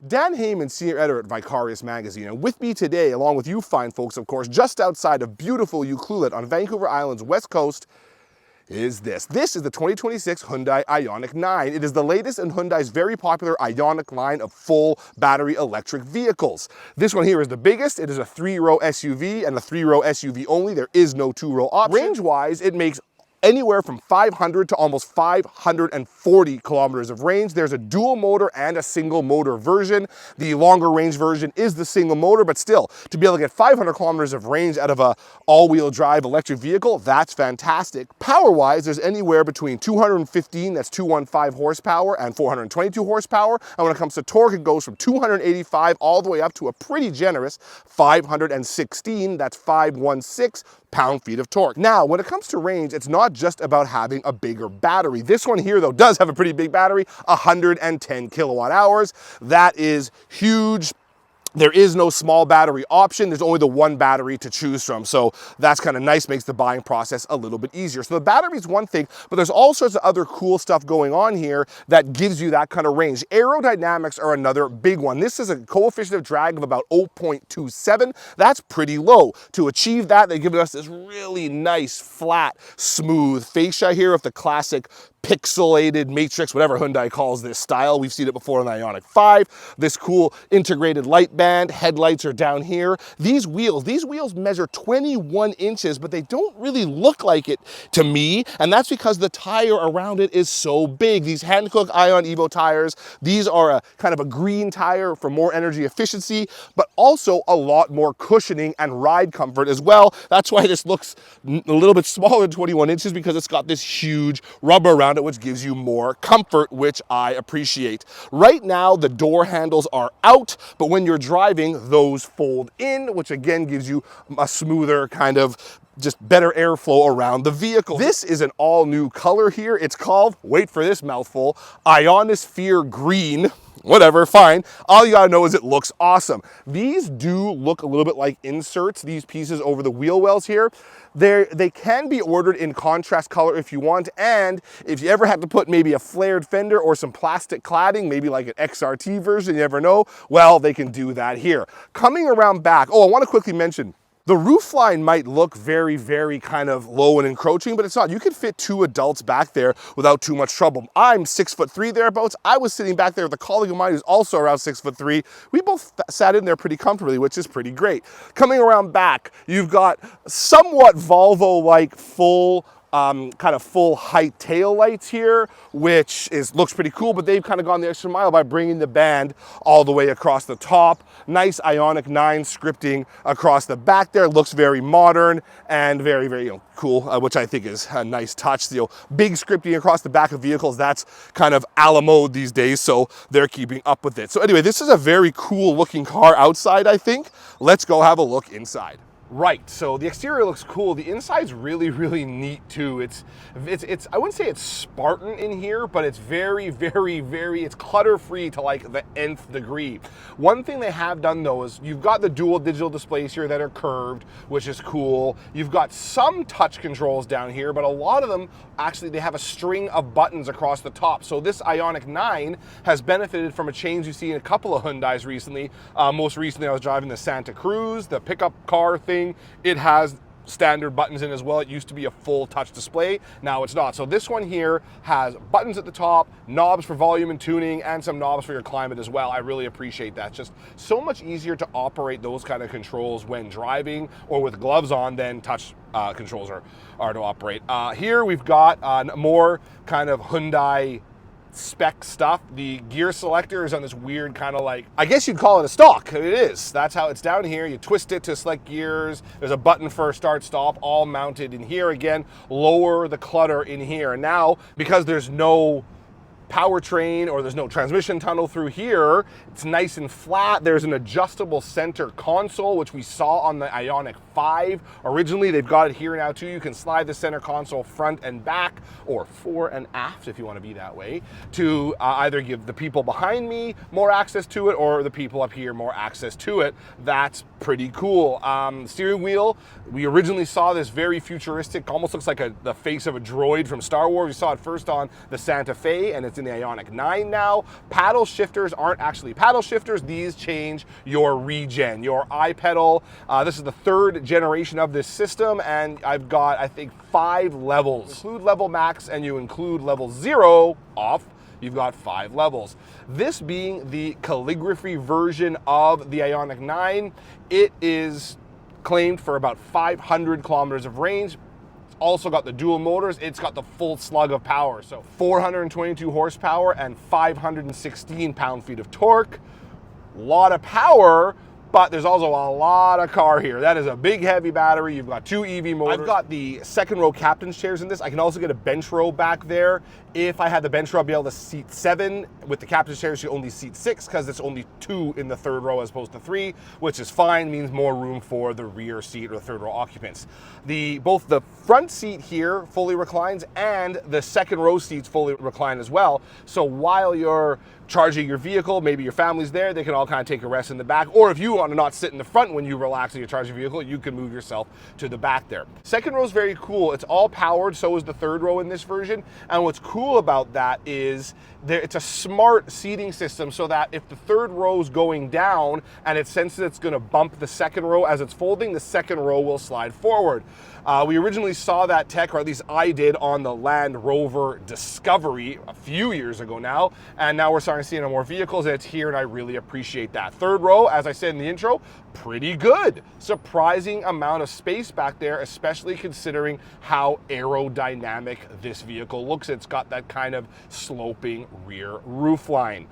Dan Heyman, senior editor at Vicarious magazine, and with me today, along with you fine folks, of course, just outside of beautiful Ucluelet on Vancouver Island's west coast, is this. This is the 2026 Hyundai Ioniq 9. It is the latest in Hyundai's very popular Ioniq line of full battery electric vehicles. This one here is the biggest. It is a 3-row SUV, and a 3-row SUV only. There is no 2-row option. Range-wise, it makes anywhere from 500 to almost 540 kilometers of range. There's a dual motor and a single motor version. The longer range version is the single motor, but still, to be able to get 500 kilometers of range out of a all-wheel drive electric vehicle, that's fantastic. Power-wise, there's anywhere between 215, that's 215 horsepower, and 422 horsepower. And when it comes to torque, it goes from 285 all the way up to a pretty generous 516, that's 516 pound-feet of torque. Now, when it comes to range, it's not just about having a bigger battery. This one here, though, does have a pretty big battery, 110 kilowatt hours. That is huge. There is no small battery option. There's only the one battery to choose from. So that's kind of nice, makes the buying process a little bit easier. So the battery is one thing, but there's all sorts of other cool stuff going on here that gives you that kind of range. Aerodynamics are another big one. This is a coefficient of drag of about 0.27. That's pretty low. To achieve that, they've given us this really nice, flat, smooth fascia here of the classic pixelated matrix, whatever Hyundai calls this style. We've seen it before in the Ioniq 5. This cool integrated light band. Headlights are down here. These wheels measure 21 inches, but they don't really look like it to me, and that's because the tire around it is so big. These Hankook Ion Evo tires, these are a kind of a green tire for more energy efficiency, but also a lot more cushioning and ride comfort as well. That's why this looks a little bit smaller than 21 inches, because it's got this huge rubber around it, which gives you more comfort, which I appreciate. Right now, the door handles are out, but when you're driving, those fold in, which again gives you a smoother kind of just better airflow around the vehicle. This is an all-new color here. It's called, wait for this mouthful, Ionosphere Green. Whatever, fine. All you gotta know is it looks awesome. These do look a little bit like inserts, these pieces over the wheel wells here. They can be ordered in contrast color if you want, and if you ever had to put maybe a flared fender or some plastic cladding, maybe like an XRT version, you never know, well, they can do that here. Coming around back, oh, I wanna quickly mention, the roofline might look very, very kind of low and encroaching, but it's not. You can fit 2 adults back there without too much trouble. I'm 6'3" thereabouts. I was sitting back there with a colleague of mine who's also around 6'3". We both sat in there pretty comfortably, which is pretty great. Coming around back, you've got somewhat Volvo-like full kind of full height tail lights here, which looks pretty cool, but they've kind of gone the extra mile by bringing the band all the way across the top. Nice Ioniq 9 scripting across the back there. Looks very modern and very, very cool, which I think is a nice touch. Big scripting across the back of vehicles, that's kind of a la mode these days, so they're keeping up with it. So anyway, this is a very cool looking car outside, I think. Let's go have a look inside. Right, so the exterior looks cool. The inside's really, really neat too. It's I wouldn't say it's Spartan in here, but it's very, very, very, it's clutter-free to like the nth degree. One thing they have done though is you've got the dual digital displays here that are curved, which is cool. You've got some touch controls down here, but a lot of them, actually, they have a string of buttons across the top. So this Ioniq 9 has benefited from a change you see in a couple of Hyundais recently. Most recently, I was driving the Santa Cruz, the pickup car thing. It has standard buttons in as well. It used to be a full touch display. Now it's not. So this one here has buttons at the top, knobs for volume and tuning, and some knobs for your climate as well. I really appreciate that. It's just so much easier to operate those kind of controls when driving or with gloves on than touch controls are to operate. Here we've got more kind of Hyundai spec stuff. The gear selector is on this weird kind of like, I guess you'd call it a stalk. It is. That's how it's down here. You twist it to select gears. There's a button for start stop, all mounted in here. Again, lower the clutter in here. And now, because there's no powertrain or there's no transmission tunnel through here, it's nice and flat. There's an adjustable center console, which we saw on the Ioniq 5 originally. They've got it here now too. You can slide the center console front and back, or fore and aft if you want to be that way, to either give the people behind me more access to it or the people up here more access to it. That's pretty cool. Steering wheel, we originally saw this very futuristic, almost looks like the face of a droid from Star Wars. We saw it first on the Santa Fe, and it's in the Ioniq 9 now. Paddle shifters aren't actually paddle shifters. These change your regen, your iPedal. This is the 3rd generation of this system, and I've got, I think, 5 levels. Include level max and you include level 0 off, you've got 5 levels. This being the calligraphy version of the Ioniq 9, it is claimed for about 500 kilometers of range. It's also got the dual motors. It's got the full slug of power. So 422 horsepower and 516 pound-feet of torque. A lot of power, but there's also a lot of car here. That is a big, heavy battery. You've got 2 EV motors. I've got the 2nd row captain's chairs in this. I can also get a bench row back there. If I had the bench row, I'd be able to seat 7. With the captain's chairs, you only seat 6 because it's only 2 in the 3rd row as opposed to 3, which is fine, means more room for the rear seat or the 3rd row occupants. Both the front seat here fully reclines and the 2nd row seats fully recline as well. So while you're charging your vehicle, maybe your family's there, they can all kind of take a rest in the back. Or if you want to not sit in the front when you relax and you charge your vehicle, you can move yourself to the back there. 2nd row is very cool. It's all powered, so is the 3rd row in this version. And what's cool about that is it's a smart seating system so that if the 3rd row is going down and it senses it's going to bump the 2nd row as it's folding, the 2nd row will slide forward. We originally saw that tech, or at least I did, on the Land Rover Discovery a few years ago now, and now we're starting to see it on more vehicles, and it's here, and I really appreciate that. 3rd row, as I said in the intro, pretty good. Surprising amount of space back there, especially considering how aerodynamic this vehicle looks. It's got that kind of sloping rear roofline.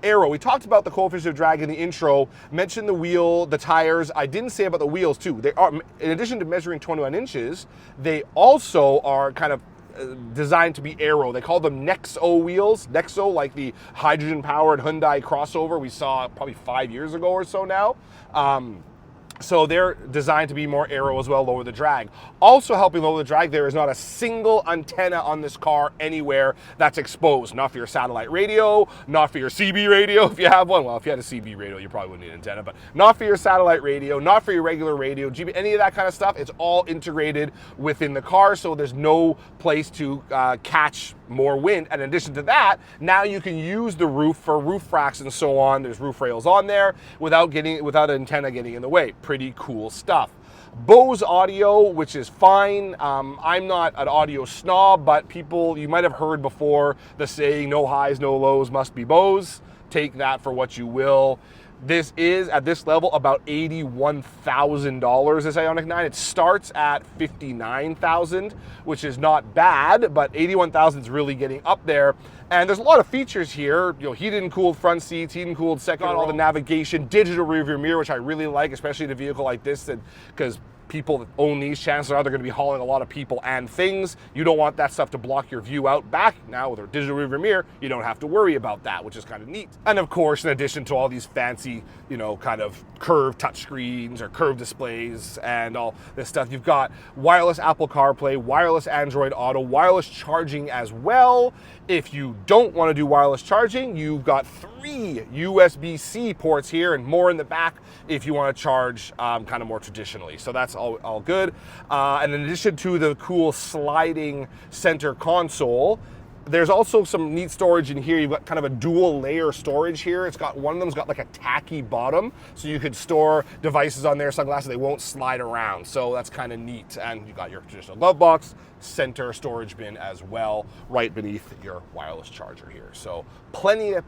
Aero, we talked about the coefficient of drag in the intro, mentioned the wheel, the tires. I didn't say about the wheels too. They are, in addition to measuring 21 inches, they also are kind of designed to be aero. They call them Nexo wheels. Nexo, like the hydrogen-powered Hyundai crossover we saw probably 5 years ago or so now. So they're designed to be more aero as well, lower the drag. Also helping lower the drag, there is not a single antenna on this car anywhere that's exposed. Not for your satellite radio, not for your CB radio if you have one. Well, if you had a CB radio, you probably wouldn't need an antenna, but not for your satellite radio, not for your regular radio, GB, any of that kind of stuff. It's all integrated within the car, so there's no place to catch more wind. And in addition to that, now you can use the roof for roof racks and so on. There's roof rails on there without an antenna getting in the way. Pretty cool stuff. Bose audio, which is fine. I'm not an audio snob, but people, you might have heard before the saying, no highs, no lows, must be Bose. Take that for what you will. This is, at this level, about $81,000, this Ioniq 9. It starts at $59,000, which is not bad, but $81,000 is really getting up there. And there's a lot of features here, heated and cooled front seats, heated and cooled second row, all the navigation, digital rearview mirror, which I really like, especially in a vehicle like this, because people that own these, chances are they're going to be hauling a lot of people and things. You don't want that stuff to block your view out back. Now with a digital rearview mirror, you don't have to worry about that, which is kind of neat. And of course, in addition to all these fancy, kind of curved touchscreens or curved displays and all this stuff, you've got wireless Apple CarPlay, wireless Android Auto, wireless charging as well. If you don't want to do wireless charging, you've got 3 USB-C ports here and more in the back if you want to charge kind of more traditionally. So that's all good. And in addition to the cool sliding center console, there's also some neat storage in here. You've got kind of a dual layer storage here. One of them's got like a tacky bottom, so you could store devices on there, sunglasses, they won't slide around. So that's kind of neat. And you got your traditional glove box, center storage bin as well, right beneath your wireless charger here. So plenty of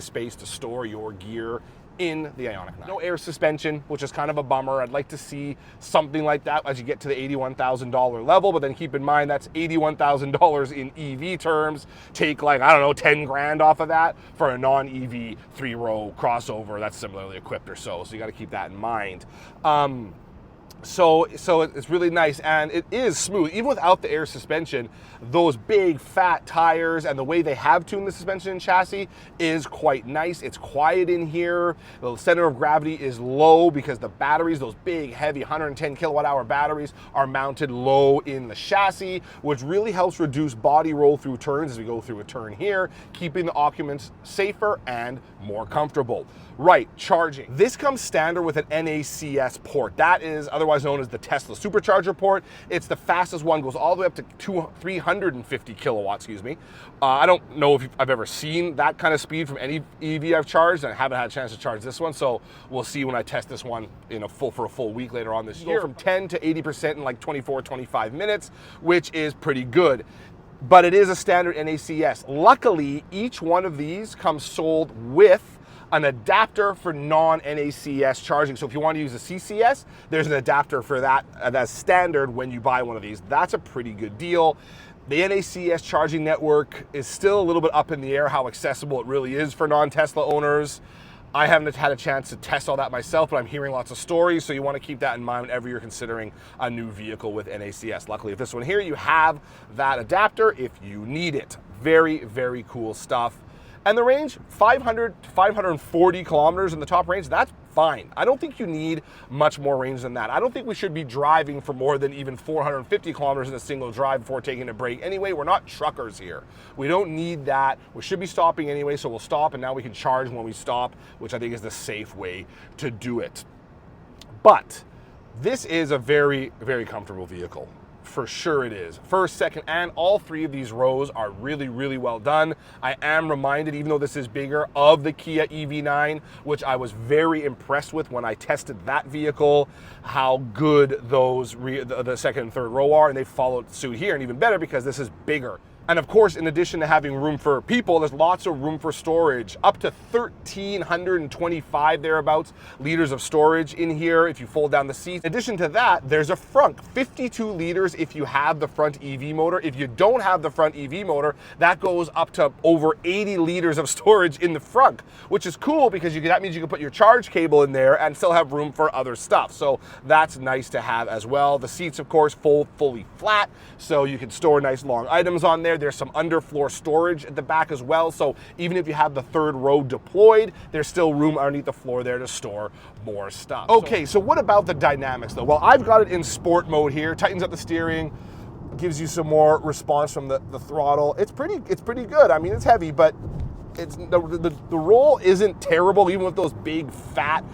space to store your gear in the Ioniq 9. No air suspension, which is kind of a bummer. I'd like to see something like that as you get to the $81,000 level, but then keep in mind that's $81,000 in EV terms. Take 10 grand off of that for a non-EV 3-row crossover that's similarly equipped or so. So you got to keep that in mind. So it's really nice, and it is smooth. Even without the air suspension, those big fat tires and the way they have tuned the suspension and chassis is quite nice. It's quiet in here. The center of gravity is low because the batteries, those big, heavy 110 kilowatt hour batteries, are mounted low in the chassis, which really helps reduce body roll through turns as we go through a turn here, keeping the occupants safer and more comfortable. Right, charging. This comes standard with an NACS port. That is otherwise known as the Tesla supercharger port. It's the fastest one, goes all the way up to 350 kilowatts, excuse me. I don't know if I've ever seen that kind of speed from any EV I've charged, and I haven't had a chance to charge this one, so we'll see when I test this one for a full week later on this year. From 10 to 80% in like 24, 25 minutes, which is pretty good. But it is a standard NACS. Luckily, each one of these comes sold with an adapter for non-NACS charging. So if you want to use a CCS, there's an adapter for that that's standard when you buy one of these. That's a pretty good deal. The NACS charging network is still a little bit up in the air how accessible it really is for non-Tesla owners. I haven't had a chance to test all that myself, but I'm hearing lots of stories, so you want to keep that in mind whenever you're considering a new vehicle with NACS. Luckily, with this one here, you have that adapter if you need it. Very, very cool stuff. And the range, 500 to 540 kilometers in the top range, that's fine. I don't think you need much more range than that. I don't think we should be driving for more than even 450 kilometers in a single drive before taking a break. Anyway, we're not truckers here. We don't need that. We should be stopping anyway, so we'll stop, and now we can charge when we stop, which I think is the safe way to do it. But this is a very, very comfortable vehicle. For sure it is. First, second, and all three of these rows are really, really well done. I am reminded, even though this is bigger, of the Kia EV9, which I was very impressed with when I tested that vehicle, how good those the second and third row are, and they followed suit here, and even better because this is bigger. And of course, in addition to having room for people, there's lots of room for storage, up to 1,325 thereabouts liters of storage in here if you fold down the seats. In addition to that, there's a front, 52 liters if you have the front EV motor. If you don't have the front EV motor, that goes up to over 80 liters of storage in the front, which is cool because that means you can put your charge cable in there and still have room for other stuff. So that's nice to have as well. The seats, of course, fold fully flat, so you can store nice long items on there. There's some underfloor storage at the back as well, so even if you have the third row deployed, there's still room underneath the floor there to store more stuff. Okay, so what about the dynamics though? Well, I've got it in sport mode here. Tightens up the steering, gives you some more response from the throttle. It's pretty good. I mean, it's heavy, but it's the roll isn't terrible, even with those big fat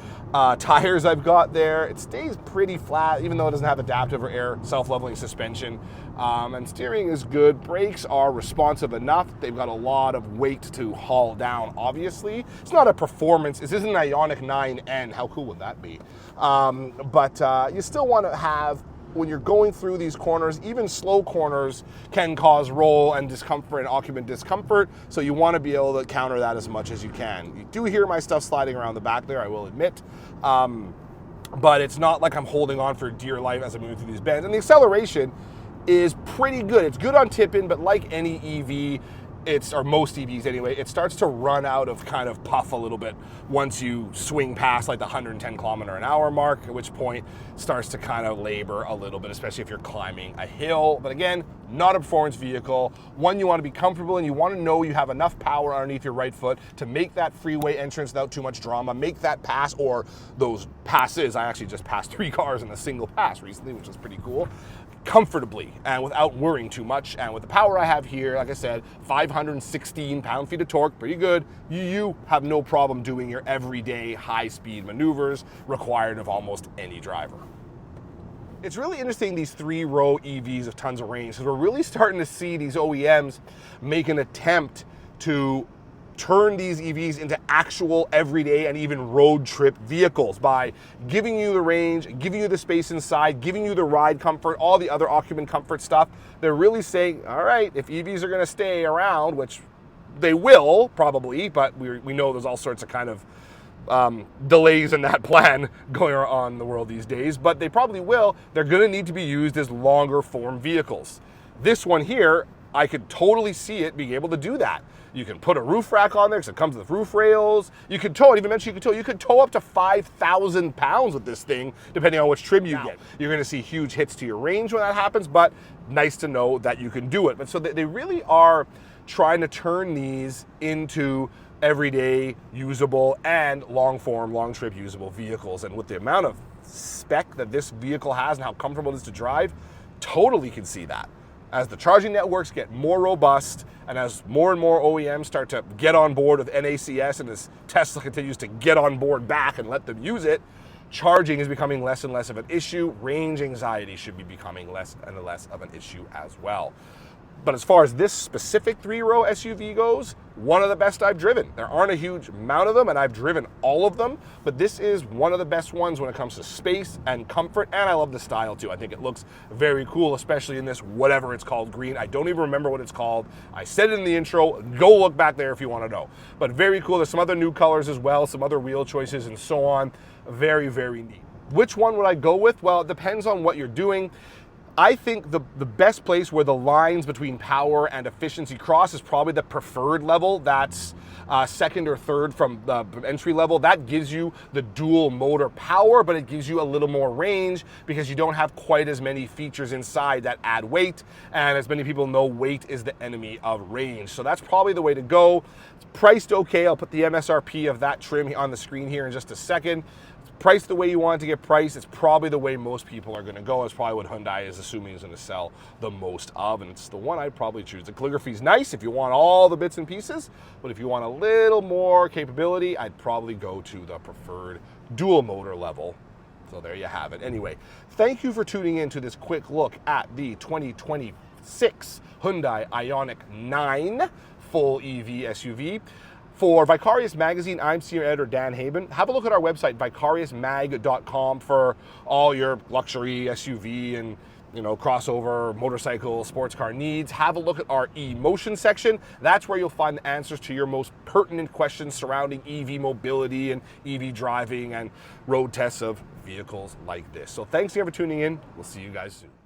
tires I've got there. It stays pretty flat, even though it doesn't have adaptive or air self-leveling suspension. And steering is good. Brakes are responsive enough. They've got a lot of weight to haul down, obviously. It's not a performance. This isn't an Ioniq 9N. How cool would that be? But you still want to have, when you're going through these corners, even slow corners can cause roll and discomfort and occupant discomfort, so you want to be able to counter that as much as you can. You do hear my stuff sliding around the back there, I will admit, but it's not like I'm holding on for dear life as I move through these bends. And the acceleration is pretty good. It's good on tip-in, but like any EV, or most EVs anyway, it starts to run out of kind of puff a little bit once you swing past like the 110 kilometer an hour mark, at which point it starts to kind of labor a little bit, especially if you're climbing a hill. But again, not a performance vehicle. One, you want to be comfortable and you want to know you have enough power underneath your right foot to make that freeway entrance without too much drama, make that pass, or those passes. I actually just passed 3 cars in a single pass recently, which was pretty cool, comfortably and without worrying too much. And with the power I have here, like I said, 516 pound-feet of torque, pretty good. You have no problem doing your everyday high-speed maneuvers required of almost any driver. It's really interesting, these 3-row EVs of tons of range, because we're really starting to see these OEMs make an attempt to turn these EVs into actual everyday and even road trip vehicles by giving you the range, giving you the space inside, giving you the ride comfort, all the other occupant comfort stuff. They're really saying, all right, if EVs are going to stay around, which they will probably, but we know there's all sorts of kind of delays in that plan going on in the world these days, but they probably will. They're going to need to be used as longer form vehicles. This one here, I could totally see it being able to do that. You can put a roof rack on there because it comes with roof rails. You can tow it, even mentioned you could tow up to 5,000 pounds with this thing, depending on which trim you get. You're gonna see huge hits to your range when that happens, but nice to know that you can do it. But so they really are trying to turn these into everyday usable and long form, long trip usable vehicles. And with the amount of spec that this vehicle has and how comfortable it is to drive, totally can see that. As the charging networks get more robust and as more and more OEMs start to get on board with NACS and as Tesla continues to get on board back and let them use it, charging is becoming less and less of an issue. Range anxiety should be becoming less and less of an issue as well. But as far as this specific 3-row SUV goes, one of the best I've driven. There aren't a huge amount of them, and I've driven all of them, but this is one of the best ones when it comes to space and comfort, and I love the style too. I think it looks very cool, especially in this whatever it's called green. I don't even remember what it's called. I said it in the intro. Go look back there if you want to know. But very cool. There's some other new colors as well, some other wheel choices and so on. Very, very neat. Which one would I go with? Well, it depends on what you're doing. I think the best place where the lines between power and efficiency cross is probably the preferred level. That's second or third from the entry level. That gives you the dual motor power, but it gives you a little more range because you don't have quite as many features inside that add weight. And as many people know, weight is the enemy of range. So that's probably the way to go. It's priced okay. I'll put the MSRP of that trim on the screen here in just a second. Priced the way you want it to get priced. It's probably the way most people are going to go. It's probably what Hyundai is assuming is going to sell the most of, and it's the one I'd probably choose. The calligraphy is nice if you want all the bits and pieces, but if you want a little more capability, I'd probably go to the preferred dual motor level. So there you have it. Anyway, thank you for tuning in to this quick look at the 2026 Hyundai Ioniq 9 full EV SUV. For Vicarious Magazine, I'm senior editor Dan Heyman. Have a look at our website, vicariousmag.com, for all your luxury SUV and crossover, motorcycle, sports car needs. Have a look at our e-motion section. That's where you'll find the answers to your most pertinent questions surrounding EV mobility and EV driving and road tests of vehicles like this. So thanks again for tuning in. We'll see you guys soon.